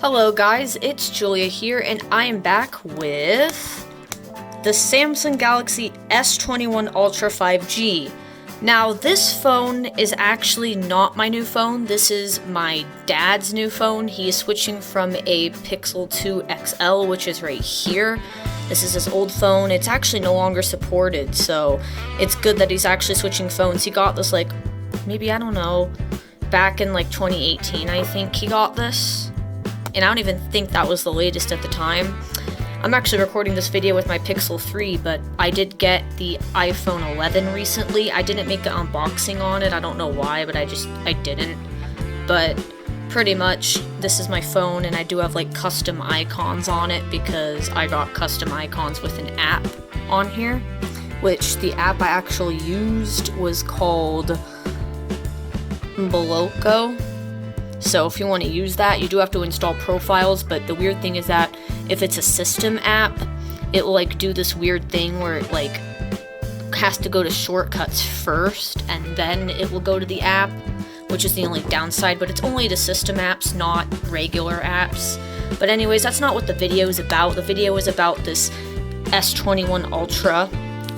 Hello guys, it's Julia here, and I am back with the Samsung Galaxy S21 Ultra 5G. Now, this phone is actually not my new phone. This is my dad's new phone. He is switching from a Pixel 2 XL, which is right here. This is his old phone. It's actually no longer supported, so it's good that he's actually switching phones. He got this, maybe, I don't know, back in, 2018, I think he got this. And I don't even think that was the latest at the time. I'm actually recording this video with my Pixel 3, but I did get the iPhone 11 recently. I didn't make an unboxing on it. I don't know why, but I didn't. But pretty much, this is my phone, and I do have custom icons on it because I got custom icons with an app on here, which the app I actually used was called Boloco. So if you want to use that, you do have to install profiles, but the weird thing is that if it's a system app, it will do this weird thing where it has to go to shortcuts first and then it will go to the app, which is the only downside, but it's only to system apps, not regular apps. But anyways, that's not what the video is about. The video is about this S21 Ultra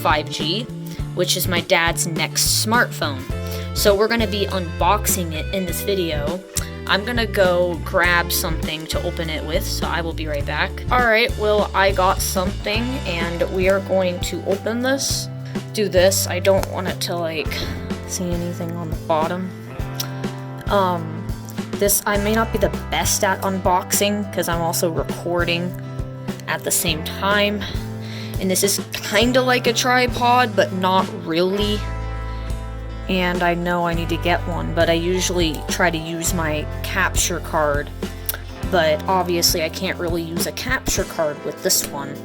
5G, which is my dad's next smartphone. So we're going to be unboxing it in this video. I'm gonna go grab something to open it with, so I will be right back. Alright, well, I got something, and we are going to open this. Do this. I don't want it to, see anything on the bottom. This, I may not be the best at unboxing, because I'm also recording at the same time. And this is kinda like a tripod, but not really. And I know I need to get one, but I usually try to use my capture card, but obviously I can't really use a capture card with this one,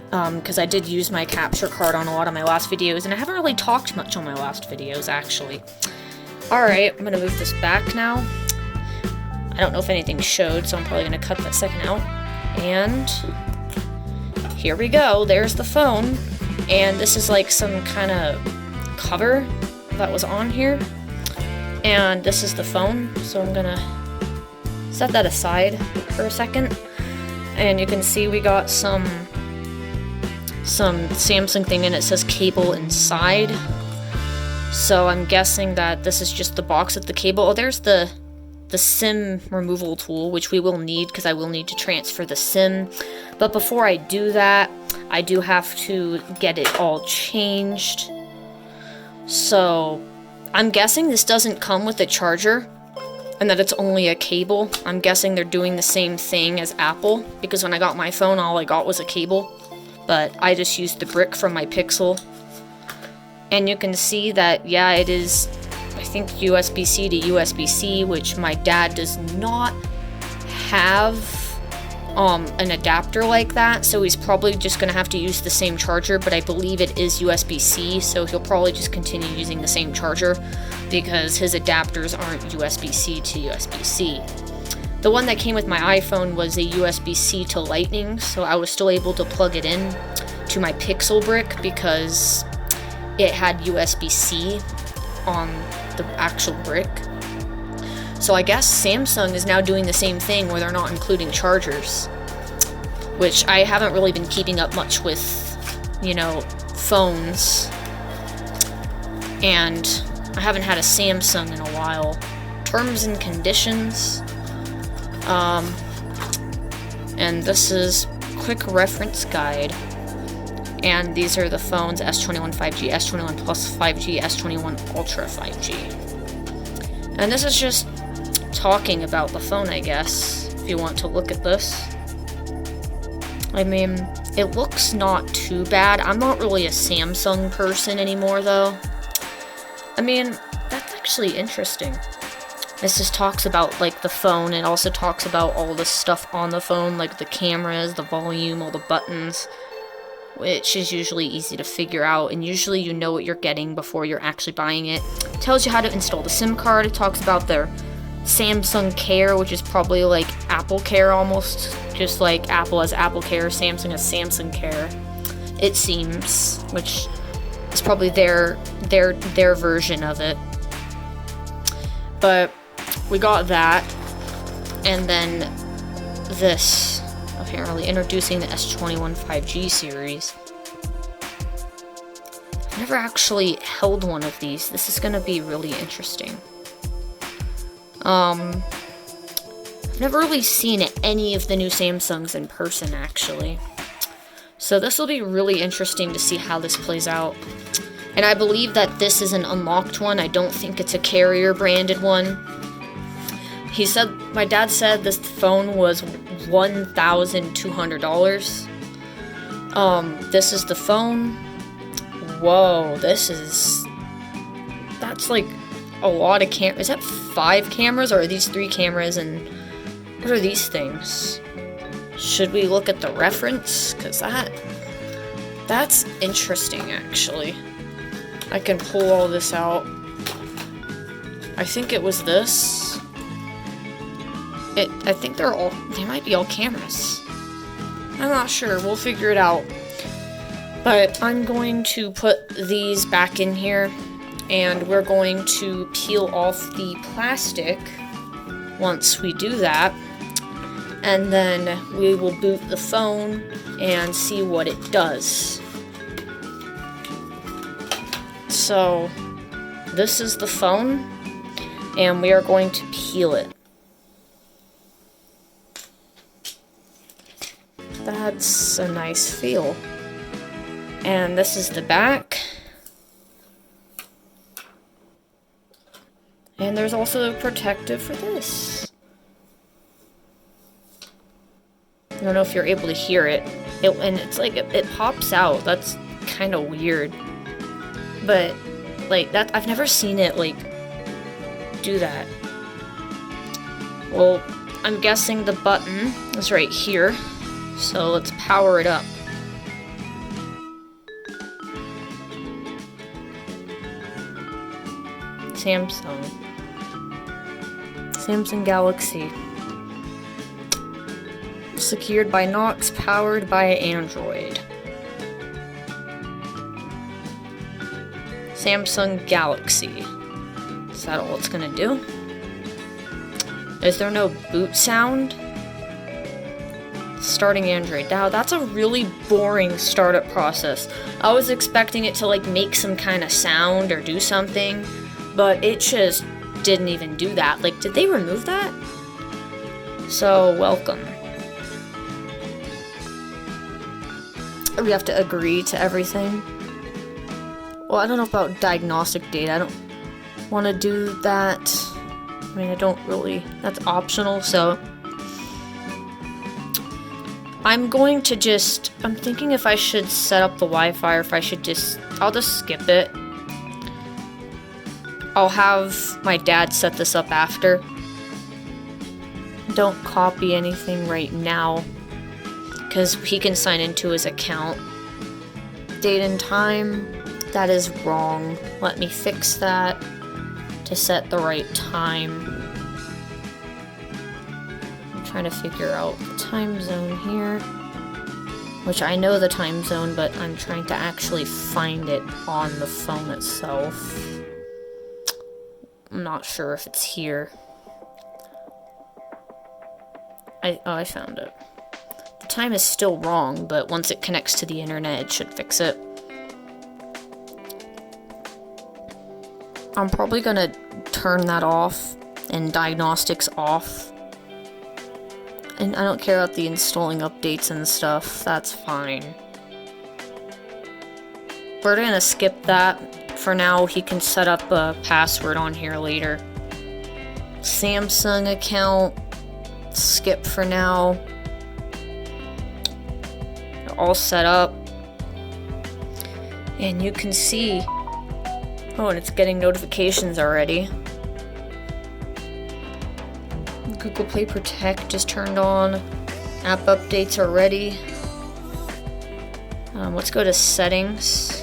because I did use my capture card on a lot of my last videos, and I haven't really talked much on my last videos, actually. Alright, I'm gonna move this back now. I don't know if anything showed, so I'm probably gonna cut that second out. And here we go, there's the phone, and this is some kind of cover that was on here, and this is the phone, so I'm gonna set that aside for a second. And you can see we got some Samsung thing, and it says cable inside, so I'm guessing that this is just the box with the cable. Oh, there's the SIM removal tool, which we will need because I will need to transfer the SIM. But before I do that, I do have to get it all changed. So, I'm guessing this doesn't come with a charger, and that it's only a cable. I'm guessing they're doing the same thing as Apple, because when I got my phone, all I got was a cable. But I just used the brick from my Pixel. And you can see that, yeah, it is, I think, USB-C to USB-C, which my dad does not have an adapter like that, so he's probably just gonna have to use the same charger, but I believe it is USB-C, so he'll probably just continue using the same charger because his adapters aren't USB-C to USB-C. The one that came with my iPhone was a USB-C to Lightning, so I was still able to plug it in to my Pixel brick because it had USB-C on the actual brick. So I guess Samsung is now doing the same thing where they're not including chargers, which I haven't really been keeping up much with, phones, and I haven't had a Samsung in a while. Terms and conditions, and this is quick reference guide, and these are the phones: S21 5G, S21 Plus 5G, S21 Ultra 5G. And this is just talking about the phone, I guess, if you want to look at this. I mean, it looks not too bad. I'm not really a Samsung person anymore, though. I mean, that's actually interesting. This just talks about, the phone. It also talks about all the stuff on the phone, like the cameras, the volume, all the buttons, which is usually easy to figure out, and usually you know what you're getting before you're actually buying it. It tells you how to install the SIM card. It talks about their Samsung Care, which is probably like Apple Care almost, just like Apple has Apple Care, Samsung has Samsung Care, it seems, which is probably their version of it. But we got that. And then this, apparently introducing the S21 5G series. I've never actually held one of these. This is gonna be really interesting. I've never really seen any of the new Samsungs in person, actually. So this will be really interesting to see how this plays out. And I believe that this is an unlocked one. I don't think it's a carrier branded one. My dad said this phone was $1,200. This is the phone. Whoa, that's like a lot of cameras. Is that 5 cameras, or are these 3 cameras, and what are these things? Should we look at the reference? Because that's interesting, actually. I can pull all this out. I think it was this. I think they might be all cameras. I'm not sure, we'll figure it out. But I'm going to put these back in here, and we're going to peel off the plastic once we do that. And then we will boot the phone and see what it does. So, this is the phone, and we are going to peel it. That's a nice feel. And this is the back. And there's also a protective for this. I don't know if you're able to hear it. And it's like, it pops out. That's kind of weird. But, like, I've never seen it, like, do that. Well, I'm guessing the button is right here. So let's power it up. Samsung Galaxy. Secured by Knox, powered by Android. Samsung Galaxy. Is that all it's gonna do? Is there no boot sound? Starting Android. Now, that's a really boring startup process. I was expecting it to, like, make some kind of sound or do something, but it just didn't even do that. Like, did they remove that? So, welcome. We have to agree to everything. Well, I don't know about diagnostic data. I don't want to do that. I mean, I don't really... That's optional, so... I'm going to just... I'm thinking if I should set up the Wi-Fi or if I should just... I'll just skip it. I'll have my dad set this up after. Don't copy anything right now, because he can sign into his account. Date and time, that is wrong. Let me fix that to set the right time. I'm trying to figure out the time zone here, which I know the time zone, but I'm trying to actually find it on the phone itself. I'm not sure if it's here. I found it. The time is still wrong, but once it connects to the internet, it should fix it. I'm probably gonna turn that off and diagnostics off. And I don't care about the installing updates and stuff, that's fine. We're gonna skip that. For now, he can set up a password on here later. Samsung account, skip for now. They're all set up. And you can see, oh, and it's getting notifications already. Google Play Protect is turned on. App updates are ready. Let's go to settings.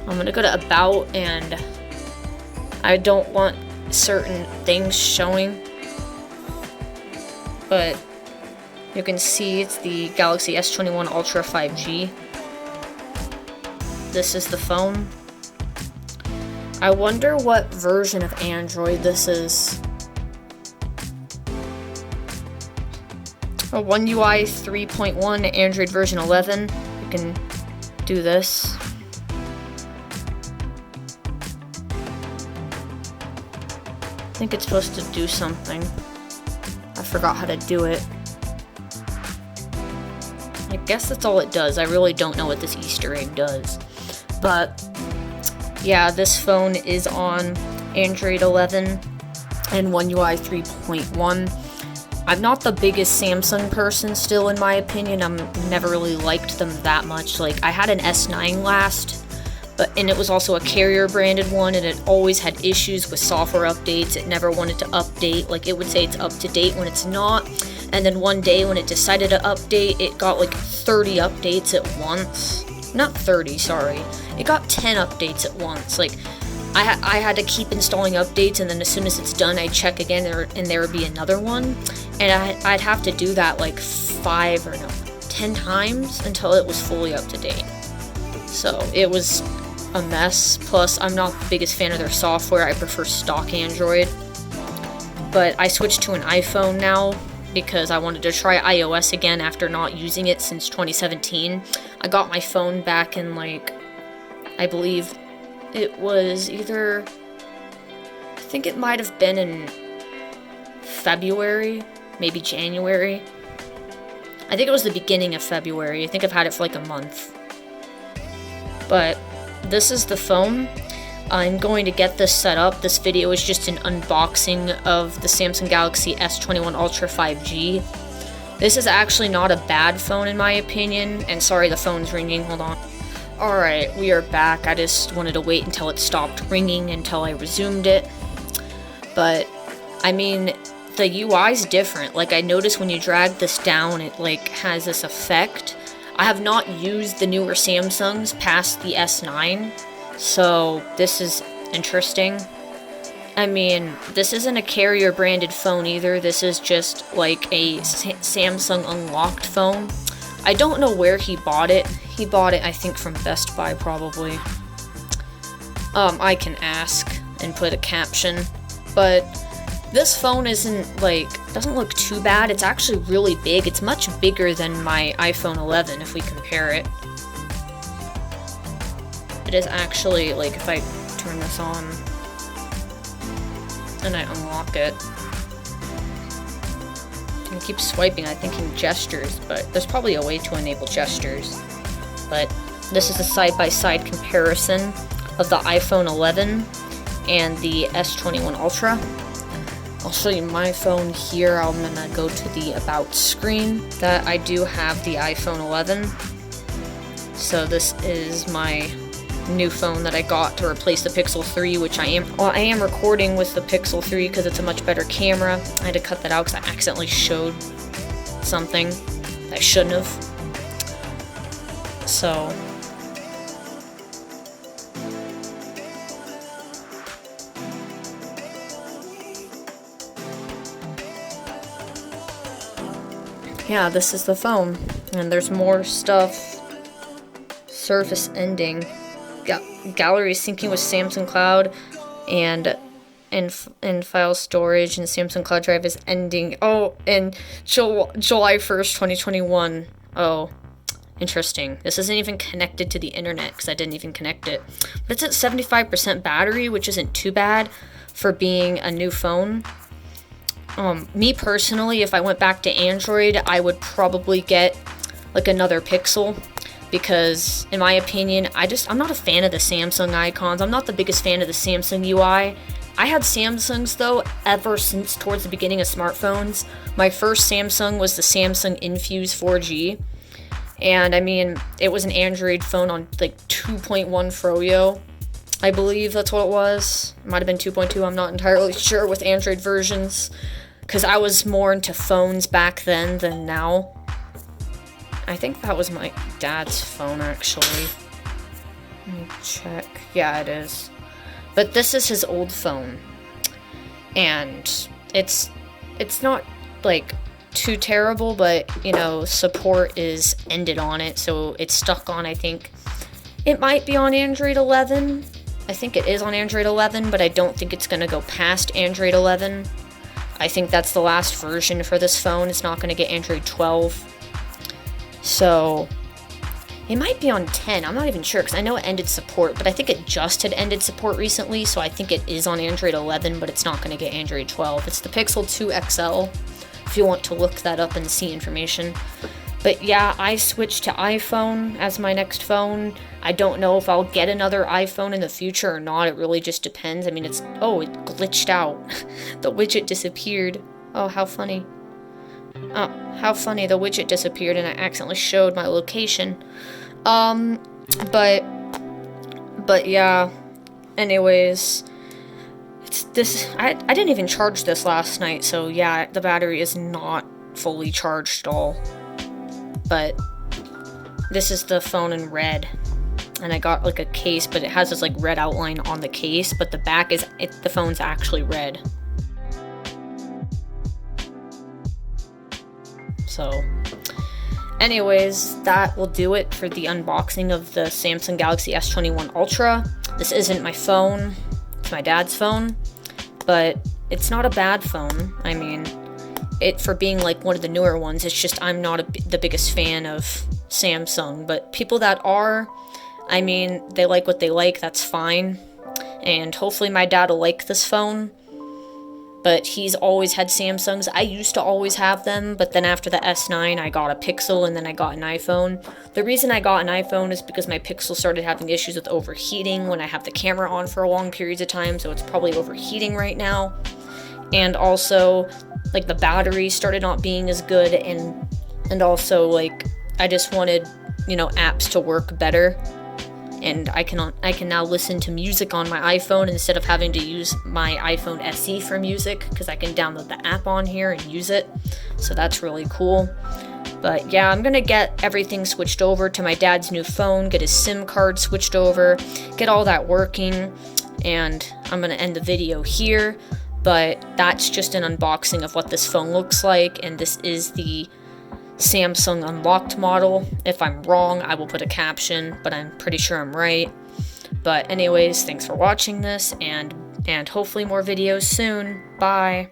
I'm gonna go to about, and I don't want certain things showing, but you can see it's the Galaxy S21 Ultra 5G. This is the phone. I wonder what version of Android this is. One UI 3.1, Android version 11. You can do this. I think it's supposed to do something. I forgot how to do it. I guess that's all it does. I really don't know what this Easter egg does. But yeah, this phone is on Android 11 and One UI 3.1. I'm not the biggest Samsung person still, in my opinion. I'm never really liked them that much. Like, I had an S9 last, and it was also a carrier branded one, and it always had issues with software updates. It never wanted to update. Like, it would say it's up to date when it's not. And then one day when it decided to update, it got like 30 updates at once. Not 30, sorry. It got 10 updates at once. Like, I had to keep installing updates, and then as soon as it's done, I'd check again, and there would be another one. And I'd have to do that like 10 times until it was fully up to date. So it was a mess. Plus, I'm not the biggest fan of their software. I prefer stock Android. But I switched to an iPhone now because I wanted to try iOS again after not using it since 2017. I got my phone back in, like, I believe it was either, I think it might have been in February, maybe January. I think it was the beginning of February. I think I've had it for like a month. But this is the phone. I'm going to get this set up. This video is just an unboxing of the Samsung Galaxy S21 Ultra 5G. This is actually not a bad phone in my opinion. And sorry, the phone's ringing. Hold on. Alright, we are back. I just wanted to wait until it stopped ringing until I resumed it. But, I mean, the UI's different. Like, I noticed when you drag this down, it, like, has this effect. I have not used the newer Samsungs past the S9, so this is interesting. I mean, this isn't a carrier branded phone either. This is just like a Samsung unlocked phone. I don't know where he bought it. He bought it, I think, from Best Buy, probably. I can ask and put a caption. But this phone isn't, like, doesn't look too bad. It's actually really big. It's much bigger than my iPhone 11 if we compare it. It is actually, like, if I turn this on and I unlock it, I keep swiping, I think, in gestures, but there's probably a way to enable gestures. But this is a side-by-side comparison of the iPhone 11 and the S21 Ultra. I'll show you my phone here. I'm gonna go to the About screen. That I do have the iPhone 11. So this is my new phone that I got to replace the Pixel 3, which I am recording with the Pixel 3 because it's a much better camera. I had to cut that out because I accidentally showed something that I shouldn't have. So yeah, this is the phone, and there's more stuff. Surface ending, gallery syncing with Samsung Cloud, and file storage and Samsung Cloud Drive is ending. Oh, and July 1st, 2021. Oh, interesting. This isn't even connected to the internet because I didn't even connect it. But it's at 75% battery, which isn't too bad for being a new phone. Me personally, if I went back to Android, I would probably get like another Pixel, because in my opinion, I'm not a fan of the Samsung icons. I'm not the biggest fan of the Samsung UI. I had Samsungs though ever since towards the beginning of smartphones. My first Samsung was the Samsung Infuse 4G. And I mean, it was an Android phone on like 2.1 Froyo. I believe that's what it was. It might have been 2.2, I'm not entirely sure with Android versions, because I was more into phones back then than now. I think that was my dad's phone, actually. Let me check. Yeah, it is. But this is his old phone. And it's not, like, too terrible, but, you know, support is ended on it, so it's stuck on, I think. It might be on Android 11. I think it is on Android 11, but I don't think it's going to go past Android 11. I think that's the last version for this phone. It's not going to get Android 12. So it might be on 10. I'm not even sure because I know it ended support, but I think it just had ended support recently. So I think it is on Android 11, but it's not going to get Android 12. It's the Pixel 2 XL if you want to look that up and see information. But yeah, I switched to iPhone as my next phone. I don't know if I'll get another iPhone in the future or not. It really just depends. I mean, it glitched out. The widget disappeared. Oh, how funny. Oh, how funny. The widget disappeared and I accidentally showed my location. But yeah. Anyways, it's this. I didn't even charge this last night, so yeah, the battery is not fully charged at all. But this is the phone in red, and I got like a case, but it has this like red outline on the case, but the back is the phone's actually red. So anyways, that will do it for the unboxing of the Samsung Galaxy S21 Ultra. This isn't my phone, it's my dad's phone, but it's not a bad phone. I mean, for being like one of the newer ones, it's just I'm not the biggest fan of Samsung, but people that are, I mean, they like what they like, that's fine, and hopefully my dad will like this phone, but he's always had Samsungs. I used to always have them, but then after the S9, I got a Pixel, and then I got an iPhone. The reason I got an iPhone is because my Pixel started having issues with overheating when I have the camera on for long periods of time, so it's probably overheating right now, and also like the battery started not being as good, and also like I just wanted, you know, apps to work better, and I can now listen to music on my iPhone instead of having to use my iPhone SE for music, because I can download the app on here and use it, so that's really cool. But yeah, I'm gonna get everything switched over to my dad's new phone, get his SIM card switched over, get all that working, and I'm gonna end the video here. But that's just an unboxing of what this phone looks like, and this is the Samsung Unlocked model. If I'm wrong, I will put a caption, but I'm pretty sure I'm right. But anyways, thanks for watching this, and hopefully more videos soon. Bye!